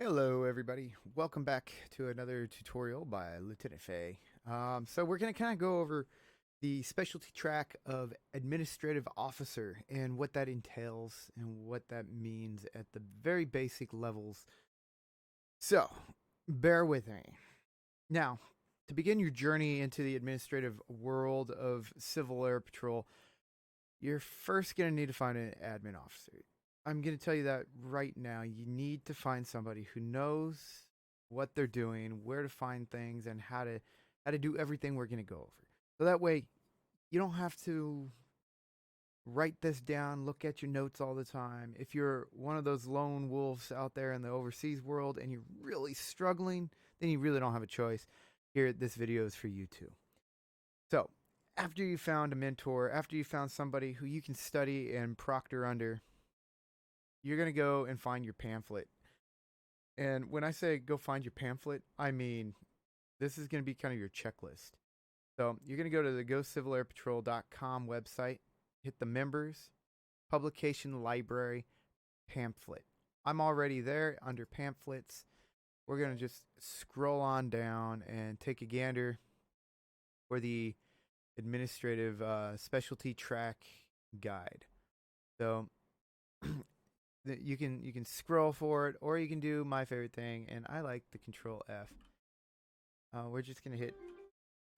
Hello everybody, welcome back to another tutorial by Lieutenant Faye. So we're going to kind of go over the specialty track of administrative officer and what that entails and what that means at the very basic levels. So bear with me. Now, to begin your journey into the administrative world of Civil Air Patrol, you're first going to need to find an admin officer. I'm going to tell you that right now. You need to find somebody who knows what they're doing, where to find things, and how to do everything we're going to go over. So that way, you don't have to write this down, look at your notes all the time. If you're one of those lone wolves out there in the overseas world and you're really struggling, then you really don't have a choice. Here, this video is for you too. So, after you found a mentor, after you found somebody who you can study and proctor under, you're going to go and find your pamphlet. And when I say go find your pamphlet, I mean this is going to be kind of your checklist. So you're going to go to the GoCivilAirPatrol.com website, hit the members, publication library, pamphlet. I'm already there under pamphlets. We're going to just scroll on down and take a gander for the administrative specialty track guide. So you can scroll for it, or you can do my favorite thing, and I like the Control F. We're just gonna hit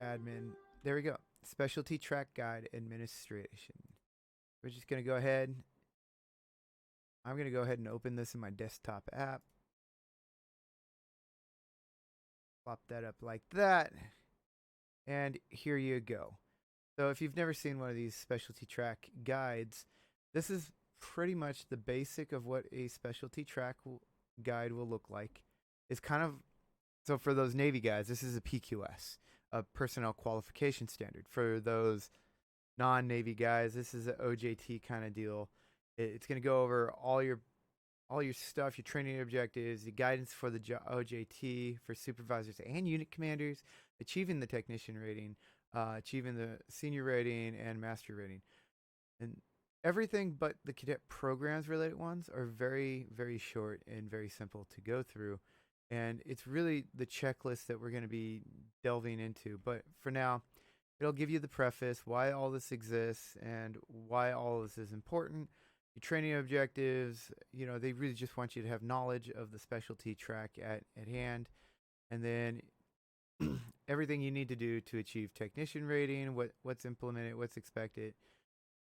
admin. There we go. Specialty track guide administration. We're just gonna go ahead. I'm gonna go ahead and open this in my desktop app. Plop that up like that, and here you go. So if you've never seen one of these specialty track guides, this is pretty much the basic of what a specialty track guide will look like. It's kind of, so for those Navy guys, this is a PQS, a personnel qualification standard. For those non-Navy guys, this is an OJT kind of deal. It's going to go over all your stuff, your training objectives, the guidance for the OJT for supervisors and unit commanders, achieving the technician rating, achieving the senior rating and master rating. And everything but the cadet programs related ones are very, very short and very simple to go through. And it's really the checklist that we're going to be delving into. But for now, it'll give you the preface, why all this exists and why all this is important. Your training objectives, they really just want you to have knowledge of the specialty track at hand. And then everything you need to do to achieve technician rating, what's implemented, what's expected,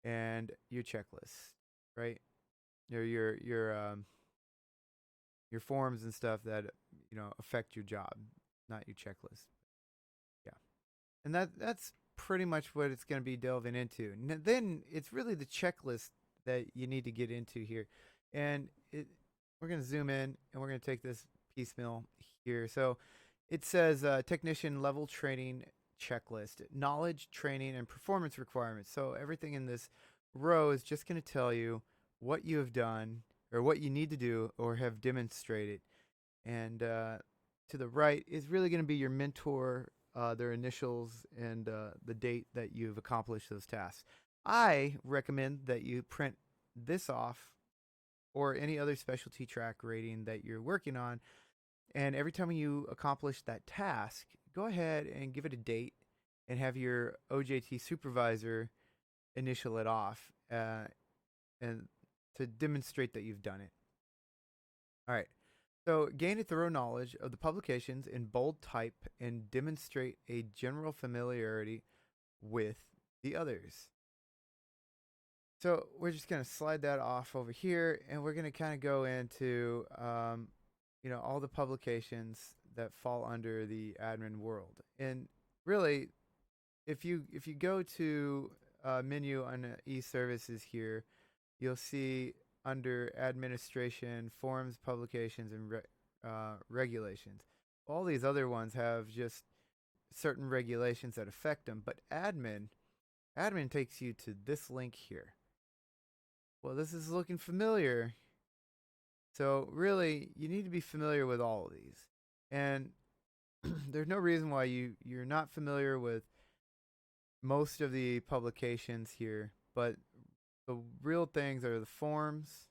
and your checklist, right? Your forms and stuff that affect your job, not your checklist. Yeah, and that's pretty much what it's going to be delving into. Then it's really the checklist that you need to get into here, and we're going to zoom in and we're going to take this piecemeal here. So it says technician level training checklist, knowledge, training, and performance requirements. So everything in this row is just going to tell you what you have done or what you need to do or have demonstrated. And to the right is really going to be your mentor, their initials, and the date that you've accomplished those tasks. I recommend that you print this off or any other specialty track rating that you're working on. And every time you accomplish that task, go ahead and give it a date and have your OJT supervisor initial it off and to demonstrate that you've done it. All right. So gain a thorough knowledge of the publications in bold type and demonstrate a general familiarity with the others. So we're just going to slide that off over here, and we're going to kind of go into, all the publications that fall under the admin world. And really, if you go to menu on e-services here, you'll see under administration, forms, publications, and regulations. All these other ones have just certain regulations that affect them, but admin takes you to this link here. Well, this is looking familiar. So really, you need to be familiar with all of these. And there's no reason why you're not familiar with most of the publications here, but the real things are the forms,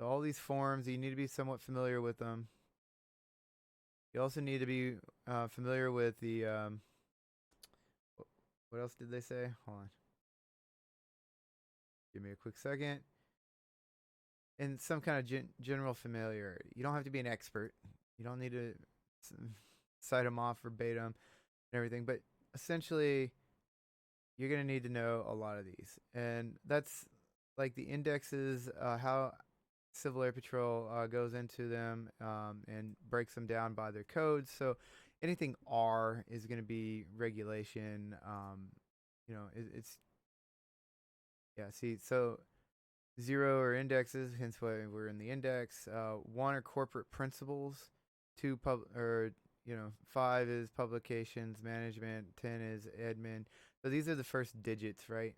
So all these forms, you need to be somewhat familiar with them. You also need to be familiar with the what else did they say? Hold on. Give me a quick second. And some kind of general familiarity. You don't have to be an expert. You don't need to cite them off verbatim and everything. But essentially, you're going to need to know a lot of these. And that's like the indexes, how Civil Air Patrol goes into them and breaks them down by their codes. So anything R is going to be regulation. It's yeah. See, so 0 are indexes, hence why we're in the index. 1 are corporate principles. 2 5 is publications management. 10 is admin. So these are the first digits, right?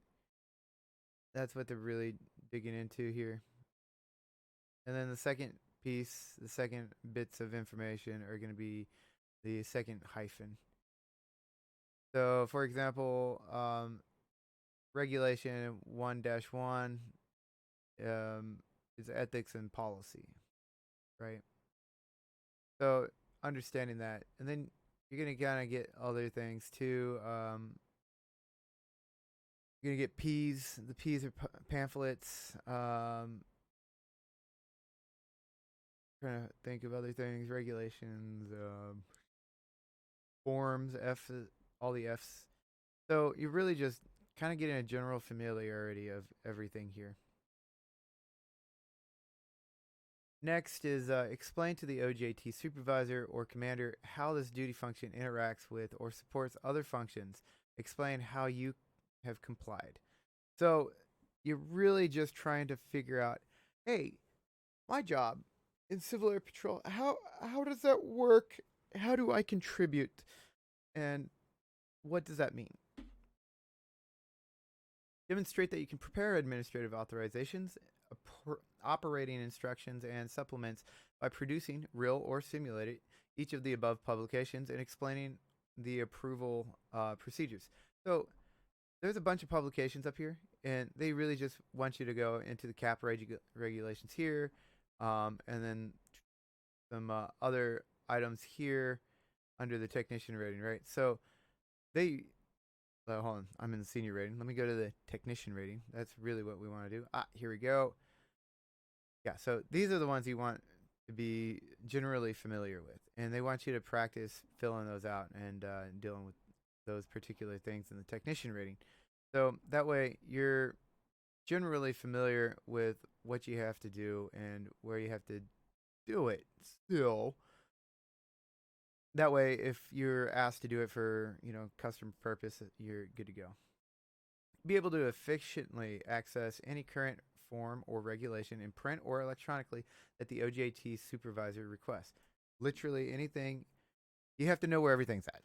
That's what they're really digging into here. And then the second piece, the second bits of information are going to be the second hyphen. So, for example, regulation 1-1 is ethics and policy, right? So, understanding that. And then you're going to kind of get other things too. You're going to get P's. The P's are pamphlets. Trying to think of other things, regulations, forms, F, all the F's. So you're really just kind of getting a general familiarity of everything here. Next is explain to the OJT supervisor or commander how this duty function interacts with or supports other functions. Explain how you have complied. So you're really just trying to figure out, hey, my job in Civil Air Patrol, how does that work? How do I contribute? And what does that mean? Demonstrate that you can prepare administrative authorizations, operating instructions, and supplements by producing, real or simulated, each of the above publications and explaining the approval procedures. So there's a bunch of publications up here, and they really just want you to go into the CAP regulations here, and then some other items here under the technician rating, right? So they hold on, I'm in the senior rating. Let me go to the technician rating. That's really what we want to do. Here we go. Yeah, so these are the ones you want to be generally familiar with, and they want you to practice filling those out and dealing with those particular things in the technician rating. So that way you're generally familiar with what you have to do and where you have to do it still. That way, if you're asked to do it for, custom purpose, you're good to go. Be able to efficiently access any current form or regulation in print or electronically that the OJT supervisor requests. Literally anything. You have to know where everything's at.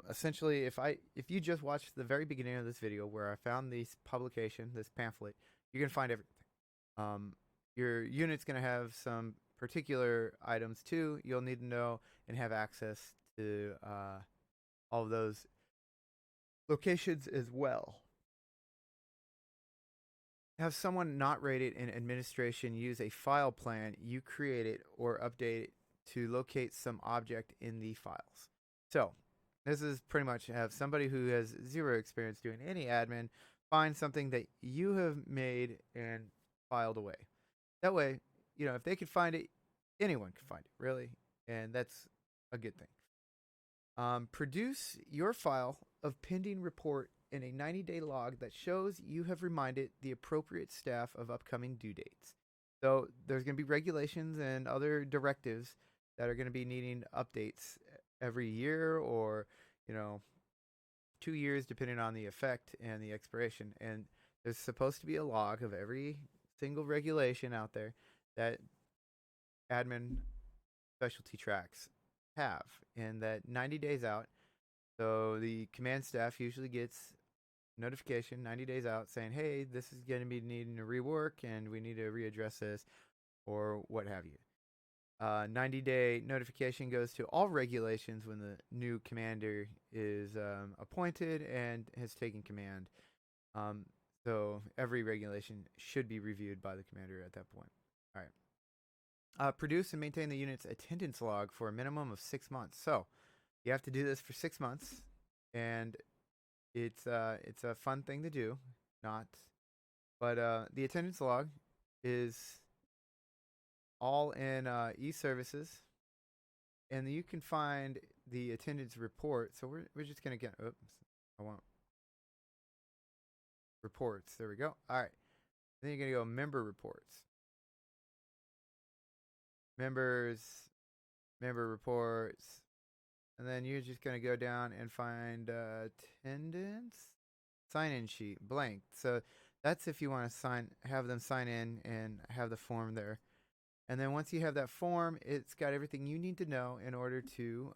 Essentially, if you just watched the very beginning of this video where I found this publication, this pamphlet, you're gonna find everything. Your unit's gonna have some particular items too. You'll need to know and have access to all of those locations as well. Have someone not rated in administration use a file plan you created or update it to locate some object in the files. So this is pretty much have somebody who has zero experience doing any admin find something that you have made and filed away. That way, if they could find it, anyone can find it, really. And that's a good thing. Produce your file of pending report in a 90-day log that shows you have reminded the appropriate staff of upcoming due dates. So there's going to be regulations and other directives that are going to be needing updates every year or, 2 years, depending on the effect and the expiration. And there's supposed to be a log of every single regulation out there that admin specialty tracks have, and that 90 days out. So the command staff usually gets notification 90 days out saying, hey, this is going to be needing a rework and we need to readdress this or what have you. 90-day notification goes to all regulations when the new commander is appointed and has taken command. So every regulation should be reviewed by the commander at that point. All right. Produce and maintain the unit's attendance log for a minimum of 6 months. So you have to do this for 6 months, and it's a fun thing to do. Not, but the attendance log is all in e-services, and you can find the attendance report. So we're just gonna get. Oops, I want reports. There we go. All right. Then you're gonna go member reports, members, member reports, and then you're just gonna go down and find attendance sign-in sheet blank. So that's if you want to have them sign in and have the form there. And then once you have that form, it's got everything you need to know in order to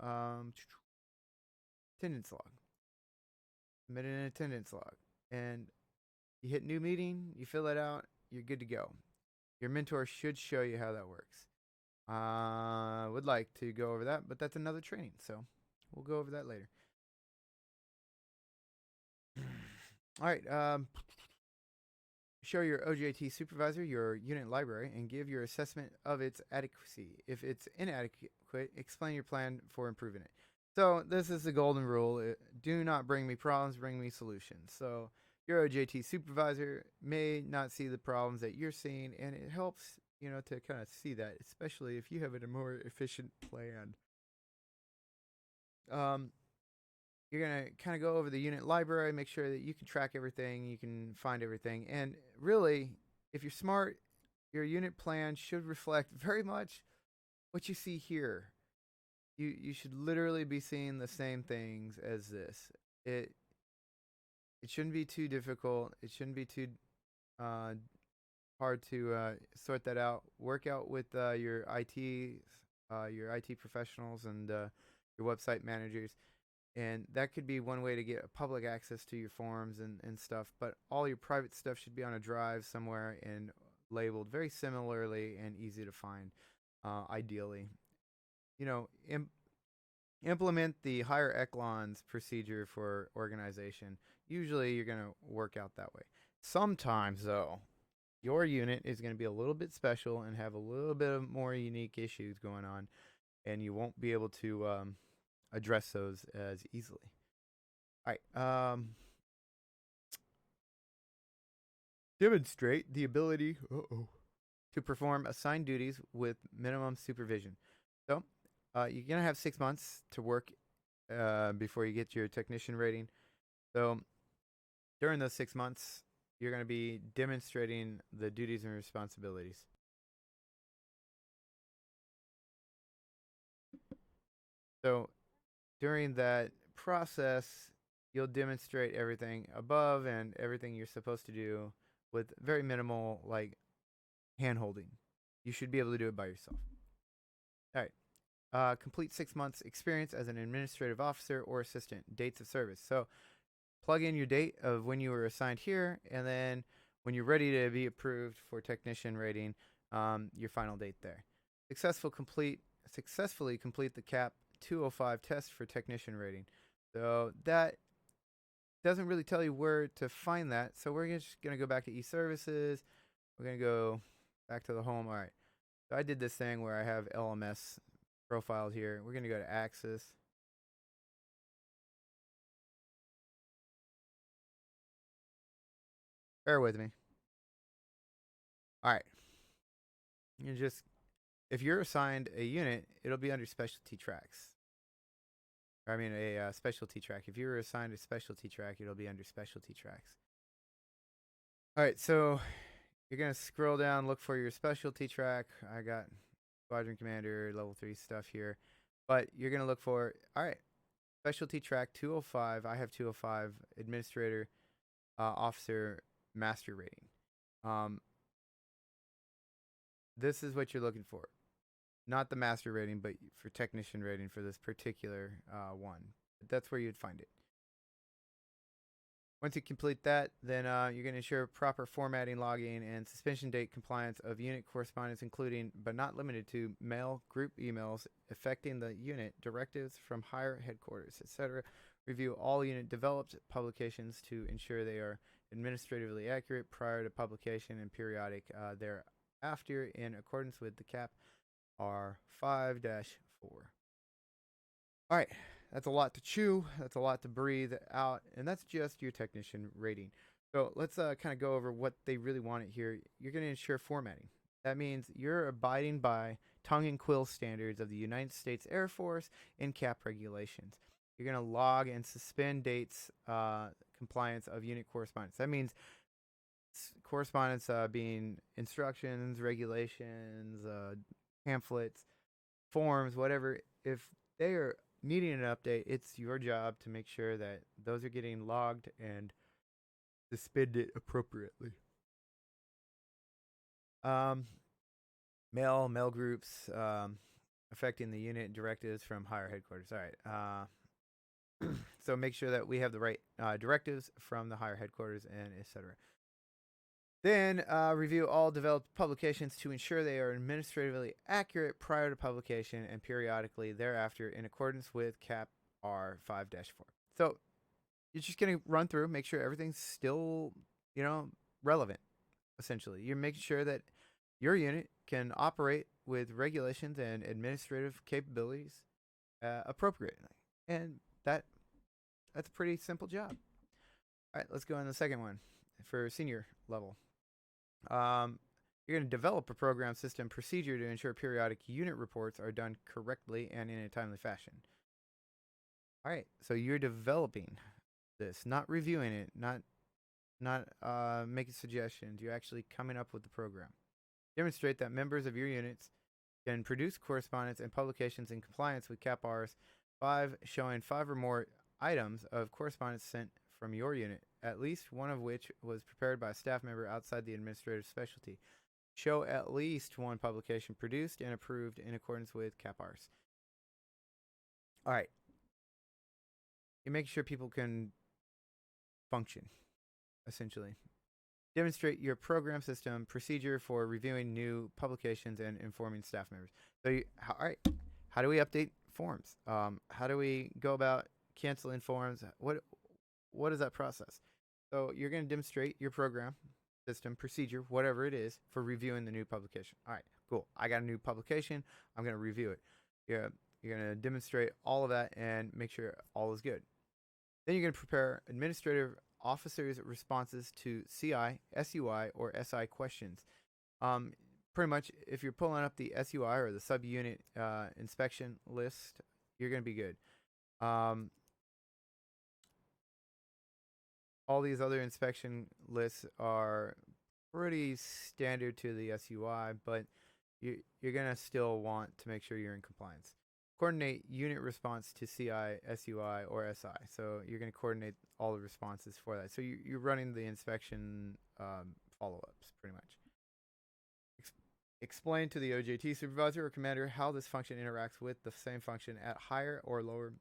attendance log. Submit an attendance log, and you hit new meeting. You fill it out. You're good to go. Your mentor should show you how that works. Would like to go over that, but that's another training, so we'll go over that later. All right. Show your OJT supervisor your unit library and give your assessment of its adequacy. If it's inadequate, explain your plan for improving it. So this is the golden rule. Do not bring me problems, bring me solutions. So your OJT supervisor may not see the problems that you're seeing, and it helps, to kind of see that, especially if you have a more efficient plan. You're going to kind of go over the unit library, make sure that you can track everything, you can find everything. And really, if you're smart, your unit plan should reflect very much what you see here. You should literally be seeing the same things as this. It shouldn't be too difficult. It shouldn't be too hard to sort that out. Work out with your IT professionals and your website managers. And that could be one way to get public access to your forms and stuff. But all your private stuff should be on a drive somewhere and labeled very similarly and easy to find, ideally. Implement the higher echelons procedure for organization. Usually you're going to work out that way. Sometimes, though, your unit is going to be a little bit special and have a little bit of more unique issues going on, and you won't be able to address those as easily. All right. Demonstrate the ability to perform assigned duties with minimum supervision. So you're going to have 6 months to work before you get your technician rating. So during those 6 months, you're going to be demonstrating the duties and responsibilities. So during that process, you'll demonstrate everything above and everything you're supposed to do with very minimal hand holding. You should be able to do it by yourself. All right. Complete 6 months experience as an administrative officer or assistant. Dates of service. So plug in your date of when you were assigned here, and then when you're ready to be approved for technician rating, your final date there. Successfully complete the CAP 205 test for technician rating. So that doesn't really tell you where to find that. So we're just going to go back to e-services. We're going to go back to the home. All right. So I did this thing where I have LMS profiled here. We're going to go to Axis. Bear with me. All right. If you're assigned a unit, it'll be under specialty tracks. I mean, a specialty track. If you were assigned a specialty track, it'll be under specialty tracks. All right, so you're going to scroll down, look for your specialty track. I got Squadron Commander, level 3 stuff here. But you're going to look for, all right, specialty track 205. I have 205, Administrator, Officer, Master rating. This is what you're looking for. Not the master rating, but for technician rating for this particular one. That's where you'd find it. Once you complete that, then you're going to ensure proper formatting, logging, and suspension date compliance of unit correspondence, including but not limited to mail, group emails affecting the unit, directives from higher headquarters, etc. Review all unit developed publications to ensure they are administratively accurate prior to publication and periodic thereafter in accordance with the CAP R5-4. All right, that's a lot to chew. That's a lot to breathe out, and that's just your technician rating. So let's kind of go over what they really want it here. You're going to ensure formatting. That means you're abiding by tongue and quill standards of the United States Air Force and CAP regulations. You're going to log and suspend dates compliance of unit correspondence. That means correspondence being instructions, regulations, pamphlets, forms, whatever. If they are needing an update, it's your job to make sure that those are getting logged and suspended appropriately. Mail groups affecting the unit directives from higher headquarters. All right. So make sure that we have the right directives from the higher headquarters and etc. Then review all developed publications to ensure they are administratively accurate prior to publication and periodically thereafter in accordance with CAP R5-4. So you're just going to run through, make sure everything's still, relevant, essentially. You're making sure that your unit can operate with regulations and administrative capabilities appropriately. And that's a pretty simple job. All right, let's go on the second one for senior level. You're going to develop a program system procedure to ensure periodic unit reports are done correctly and in a timely fashion. All right, so you're developing this, not reviewing it, not making suggestions. You're actually coming up with the program. Demonstrate that members of your units can produce correspondence and publications in compliance with CAP Rs 5, showing 5 or more items of correspondence sent from your unit, at least one of which was prepared by a staff member outside the administrative specialty. Show at least one publication produced and approved in accordance with CAP Rs. All right. You make sure people can function, essentially. Demonstrate your program system procedure for reviewing new publications and informing staff members. So, all right, how do we update forms? How do we go about canceling forms? What is that process? So you're going to demonstrate your program system procedure, whatever it is, for reviewing the new publication. All right, cool. I got a new publication. I'm going to review it. You're going to demonstrate all of that and make sure all is good. Then you're going to prepare administrative officers' responses to CI, SUI, or SI questions. Pretty much, if you're pulling up the SUI or the subunit inspection list, you're going to be good. All these other inspection lists are pretty standard to the SUI, but you're going to still want to make sure you're in compliance. Coordinate unit response to CI, SUI, or SI. So you're going to coordinate all the responses for that. So you're running the inspection follow-ups, pretty much. Explain to the OJT supervisor or commander how this function interacts with the same function at higher or lower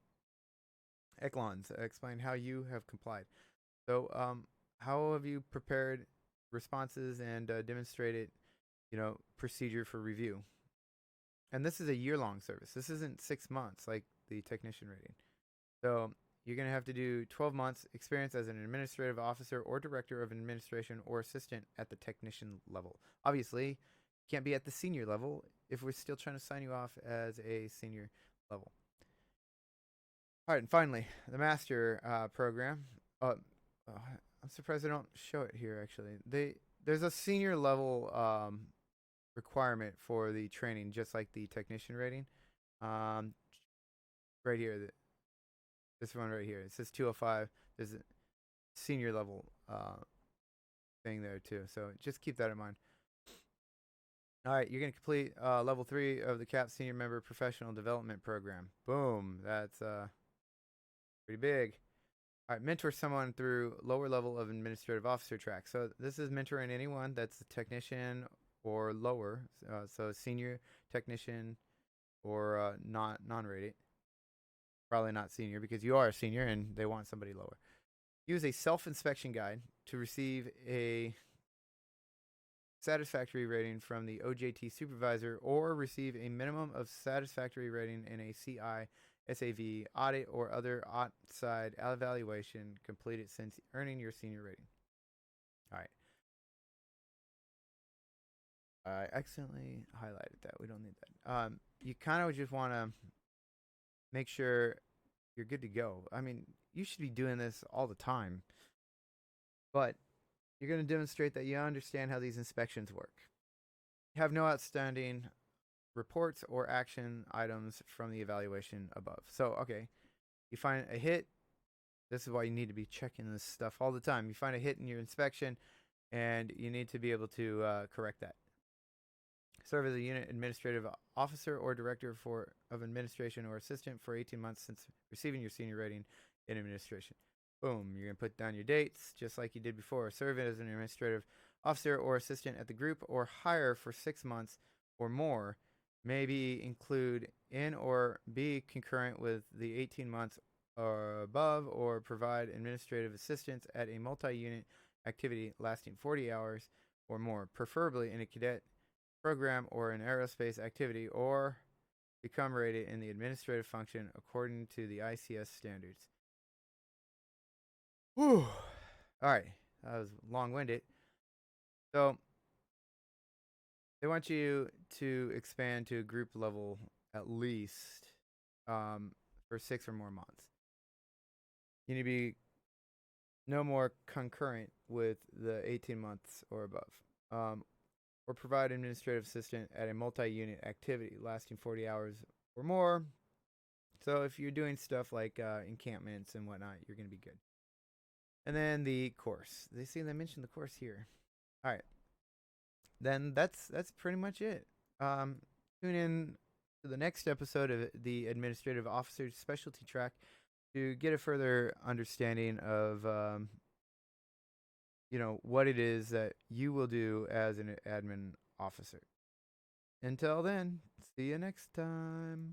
echelons. Explain how you have complied. So how have you prepared responses and demonstrated, procedure for review? And this is a year-long service. This isn't 6 months like the technician rating. So you're going to have to do 12 months experience as an administrative officer or director of administration or assistant at the technician level. Obviously, you can't be at the senior level if we're still trying to sign you off as a senior level. All right, and finally, the master program. I'm surprised they don't show it here, actually. There's a senior level requirement for the training, just like the technician rating. Right here, this one right here. It says 205. There's a senior level thing there too. So just keep that in mind. All right, you're going to complete level 3 of the CAP Senior Member Professional Development Program. Boom. That's pretty big. All right, mentor someone through lower level of administrative officer track. So this is mentoring anyone that's a technician or lower, so senior technician or non-rated. Probably not senior because you are a senior and they want somebody lower. Use a self-inspection guide to receive a satisfactory rating from the OJT supervisor or receive a minimum of satisfactory rating in a CI, SAV, audit, or other outside evaluation completed since earning your senior rating. All right. I accidentally highlighted that. We don't need that. You kind of just want to make sure you're good to go. I mean, you should be doing this all the time, but you're going to demonstrate that you understand how these inspections work. You have no outstanding reports or action items from the evaluation above. So, okay, you find a hit. This is why you need to be checking this stuff all the time. You find a hit in your inspection, and you need to be able to correct that. Serve as a unit administrative officer or director of administration or assistant for 18 months since receiving your senior rating in administration. Boom, you're going to put down your dates just like you did before. Serve as an administrative officer or assistant at the group or higher for 6 months or more. Maybe include in or be concurrent with the 18 months or above, or provide administrative assistance at a multi-unit activity lasting 40 hours or more, preferably in a cadet program or an aerospace activity, or become rated in the administrative function according to the ICS standards. Whew. All right, that was long-winded. So they want you to expand to a group level at least for 6 or more months. You need to be no more concurrent with the 18 months or above. Or provide administrative assistant at a multi-unit activity lasting 40 hours or more. So if you're doing stuff like encampments and whatnot, you're going to be good. And then the course. They mentioned the course here. All right. Then that's pretty much it. Tune in to the next episode of the Administrative Officer's Specialty Track to get a further understanding of what it is that you will do as an admin officer. Until then, see you next time.